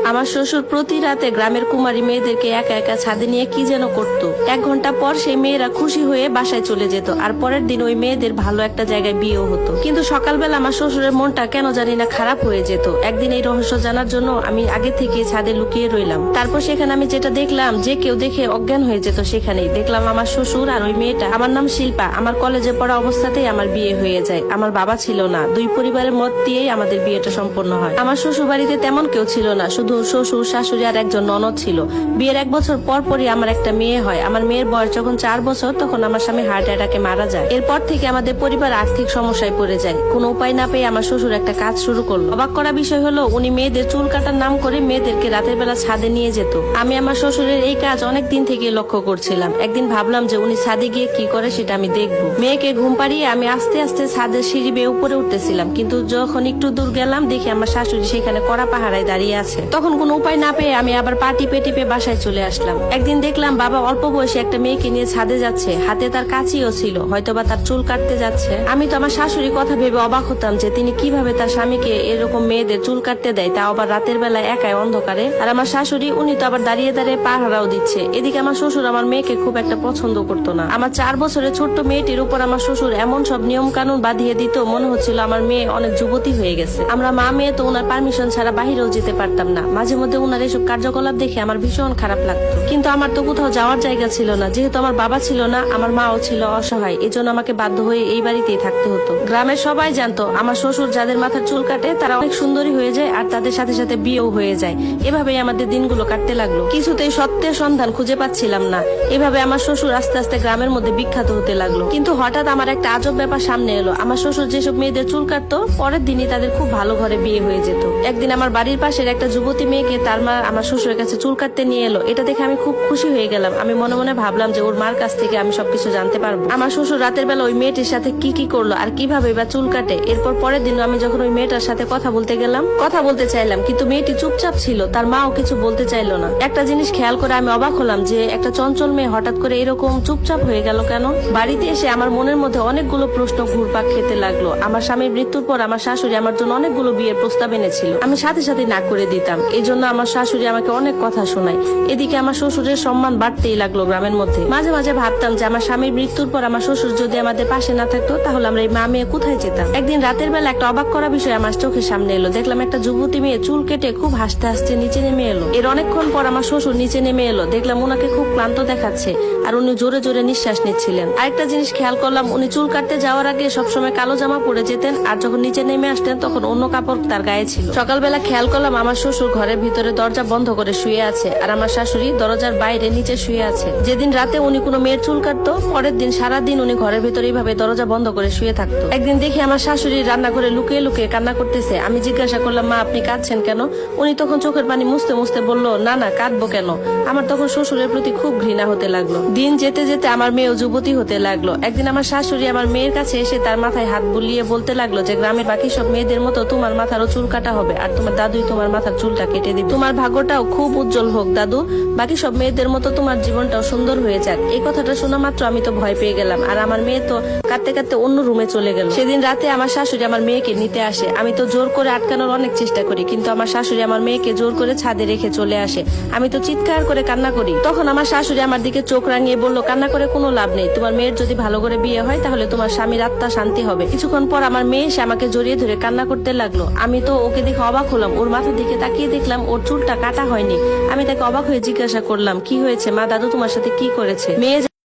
আমার শ্বশুর প্রতি রাতে গ্রামের কুমারী মেয়েদেরকে একা একা ছাদে নিয়ে কি যেন করতো। 1 ঘন্টা পর সেই মেয়েরা খুশি হয়ে বাসায় চলে যেত, আর পরের দিন ওই মেয়েদের ভালো একটা জায়গায় বিয়েও হতো। কিন্তু সকালবেলা আমার শ্বশুরের মনটা কেন জানি না খারাপ হয়ে যেত। একদিন এই রহস্য জানার জন্য আমি আগে থেকে ছাদে লুকিয়ে রইলাম। তারপর সেখানে আমি যেটা দেখলাম, যে কেউ দেখে অজ্ঞান হয়ে যেত। সেখানেই দেখলাম আমার শ্বশুর আর ওই মেয়েটা। আমার নাম শিল্পা। আমার কলেজে পড়া অবস্থাতেই আমার বিয়ে হয়ে যায়। আমার বাবা ছিল না, 2 পরিবারের মত দিয়েই আমাদের বিয়েটা সম্পন্ন হয়। আমার শ্বশুর বাড়িতে তেমন কেউ ছিল না, শুধু শ্বশুর, শাশুড়ি আর একজন ননদ ছিল। বিয়ের 1 বছর পর পরই আমার একটা মেয়ে হয়। আমার মেয়ের বয়স যখন 4 বছর, তখন আমার স্বামী হার্ট অ্যাটাকে মারা যায়। এরপর থেকে আমাদের পরিবার আর্থিক সমস্যায় পড়ে যায়। কোনো উপায় না পেয়ে আমার শ্বশুর একটা কাজ শুরু করলো। অবাক করা বিষয় হলো, উনি মেয়েদের চুল কাটার নাম করে মেয়েদেরকে রাতের বেলা ছাদে নিয়ে যেত। আমি আমার শ্বশুরের এই কাজ অনেক দিন থেকে লক্ষ্য করছিলাম। একদিন ভাবলাম যে উনি ছাদে গিয়ে কি করে সেটা আমি দেখবো। মেয়েকে ঘুম পাড়িয়ে আমি আস্তে আস্তে ছাদের সিঁড়ি বেয়ে উপরে উঠতেছিলাম, কিন্তু যখন একটু দূর গেলাম দেখি আমার শাশুড়ি সেখানে কড়া পাহারায় দাঁড়িয়ে আছে। তখন কোনো উপায় না পেয়ে আমি আবার পা টিপে টিপে বাসায় চলে আসলাম। একদিন দেখলাম বাবা অল্প বয়সে একটা মেয়েকে নিয়ে ছাদে যাচ্ছে, হাতে তার কাঁচিও ছিল, হয়তোবা তার চুল কাটতে যাচ্ছে। আমি তো আমার শাশুড়ির কথা ভেবে অবাক হতাম যে তিনি কিভাবে তার স্বামীকে এরকম মেয়েদের চুল কাটতে দেয়, তা আবার রাতের বেলায় একাই অন্ধকারে। আর আমার শাশুড়ি, উনি তো আবার দাঁড়িয়ে দাঁড়িয়ে পাহারাও দিচ্ছে। এদিকে আমার শ্বশুর আমার মেয়েকে খুব একটা পছন্দ করতো না। আমার 4 বছরের ছোট্ট মেয়েটির উপর আমার শ্বশুর এমন সব নিয়ম কানুন বাঁধিয়ে দিত, মনে হচ্ছিল আমার মেয়ে অনেক যুবতী হয়ে গেছে। আমরা মা মেয়ে তো ওনার পারমিশন ছাড়া বাহিরেও যেতে পারতাম না। মাঝে মধ্যে ওনার এসব কার্যকলাপ দেখে আমার ভীষণ খারাপ লাগতো, কিন্তু আমার তো কোথাও যাওয়ার জায়গা ছিল না। যেহেতু আমার বাবা ছিল না, আমার মাও ছিল অসহায়, এজন্য আমাকে বাধ্য হয়ে এই বাড়িতেই থাকতে হতো। গ্রামের সবাই জানতো আমার শ্বশুর যাদের মাথার চুল কাটে তারা অনেক সুন্দরী হয়ে যায়, আর তাদের সাথে সাথে বিয়েও হয়ে যায়। এভাবেই আমাদের দিনগুলো কাটতে লাগলো। কিছুতেই সত্যের সন্ধান খুঁজে পাচ্ছিলাম না। এভাবে আমার শ্বশুর আস্তে আস্তে গ্রামের মধ্যে বিখ্যাত হতে লাগলো। কিন্তু হঠাৎ আমার একটা আজব ব্যাপার সামনে এলো। আমার শ্বশুর যেসব মেয়েদের চুল কাটতো, পরের দিনই তাদের খুব ভালো ঘরে বিয়ে হয়ে যেত। একদিন আমার বাড়ির পাশের একটা যুবতী মেয়েকে তার মা আমার শ্বশুরের কাছে চুল কাটতে নিয়ে এলো। এটা দেখে আমি খুব খুশি হয়ে গেলাম। আমি মনে মনে ভাবলাম যে ওর মার কাছ থেকে আমি সবকিছু জানতে পারবো। আমার শ্বশুর রাতের বেলা ওই মেয়েটির সাথে কি কি করলো আর কিভাবে বা চুল কাটে। এরপর পরের দিন আমি যখন ওই মেয়েটার সাথে কথা বলতে চাইলাম, কিন্তু মেয়েটি চুপচাপ ছিল, তার মাও কিছু বলতে চাইলো না। একটা জিনিস খেয়াল করে আমি অবাক হলাম যে একটা চঞ্চল মেয়ে হঠাৎ করে এরকম চুপচাপ হয়ে গেল কেন। বাড়িতে এসে আমার মনের মধ্যে অনেকগুলো প্রশ্ন ঘুরপাক খেতে লাগলো। আমার স্বামীর মৃত্যুর পর আমার শাশুড়ি আমার জন্য অনেকগুলো বিয়ের প্রস্তাব এনেছিল, আমি সাথে সাথে না করে দিতাম। এই জন্য আমার শাশুড়ি আমাকে অনেক কথা শোনায়। এদিকে আমার শ্বশুরের সম্মান বাড়তেই লাগলো গ্রামের মধ্যে। মাঝে মাঝে ভাবতাম যে আমার স্বামীর মৃত্যুর পর আমার শ্বশুর যদি আমাদের পাশে না থাকতো, তাহলে আমরা এই মা মেয়ে কোথায় যেতাম। একদিন রাতের বেলা একটা অবাক করা বিষয় আমার চোখের সামনে এলো। দেখলাম একটা যুবতী মেয়ে চুল কেটে খুব হাসতে হাসতে নিচে নেমে এলো। এর অনেকক্ষণ পর আমার শ্বশুর নিচে নেমে এলো। দেখলাম ওনাকে খুব ক্লান্ত দেখাচ্ছে, আর উনি জোরে জোরে নিঃশ্বাস নিচ্ছিলেন। আরেকটা জিনিস খেয়াল করলাম, উনি চুল কাটতে যাওয়ার আগে সবসময় কালো জামা পরে যেতেন, আর যখন নিচে নেমে আসতেন তখন অন্য কাপড় তার গায়ে ছিল। সকালবেলা খেয়াল করলাম আমার শ্বশুর ঘরের ভিতরে দরজা বন্ধ করে শুয়ে আছে, আর আমার শাশুড়ি দরজার বাইরে নিচে শুয়ে আছে। যেদিন রাতে উনি কোনো মেয়ের চুল কাটতো, পরের দিন সারাদিন উনি ঘরের ভিতরে এইভাবে দরজা বন্ধ করে শুয়ে থাকতো। একদিন দেখি আমার শাশুড়ি রান্নাঘরে লুকিয়ে লুকিয়ে কান্না করতেছে। আমি জিজ্ঞাসা করলাম, মা আপনি কাঁদছেন কেন? উনি তখন চোখের পানি মুছতে মুছতে বলল, না না কাঁদবো কেন। আমার তখন শ্বশুরের প্রতি খুব ঘৃণা হতে লাগলো। দিন যেতে যেতে আমার মেয়েও যুবতী হতে লাগলো। একদিন আমার শাশুড়ি আমার মেয়ের কাছে এসে তার মাথায় হাত বুলিয়ে বলতে লাগলো যে গ্রামের বাকি সব মেয়েদের মতো তোমার মাথারও চুল কাটা হবে, আর তোমার দাদুই তোমার মাথার চুলটা কেটে দিবে। তোমার ভাগ্যটাও খুব উজ্জ্বল হোক দাদু, বাকি সব মেয়েদের মতো তোমার জীবনটাও সুন্দর হয়ে যাক। এই কথাটা শোনা মাত্র আমি তো ভয় পেয়ে গেলাম, আর আমার মেয়ে তো কাঁদতে কাঁদতে অন্য রুমে চলে গেল। সেদিন রাতে আমার শাশুড়ি আমার মেয়েকে নিতে আসে। আমি তো জোর করে আটকানোর অনেক চেষ্টা করি, কিন্তু আমার শাশুড়ি আমার মেয়েকে জোর করে ছাদে রেখে চলে আসে। আমি তো চিৎকার করে কান্না করি। তখন আমার শাশুড়ি আমার দিকে চোখ রাঙিয়ে বলল, কান্না করে কোনো লাভ নেই, তোমার মেয়ের যদি ভালো করে বিয়ে হয় তাহলে তোমার স্বামীর আত্মা শান্তি হবে। কিছুক্ষণ পর আমার মেয়ে এসে আমাকে জড়িয়ে ধরে কান্না করতে লাগলো। আমি তো ওকে দেখে অবাক হলাম। ওর মাথার দিকে তাকিয়ে দেখলাম ওর চুলটা কাটা হয়নি। আমি তাকে অবাক হয়ে জিজ্ঞাসা করলাম, কি হয়েছে মা, দাদু তোমার সাথে কি করেছে? মেয়ে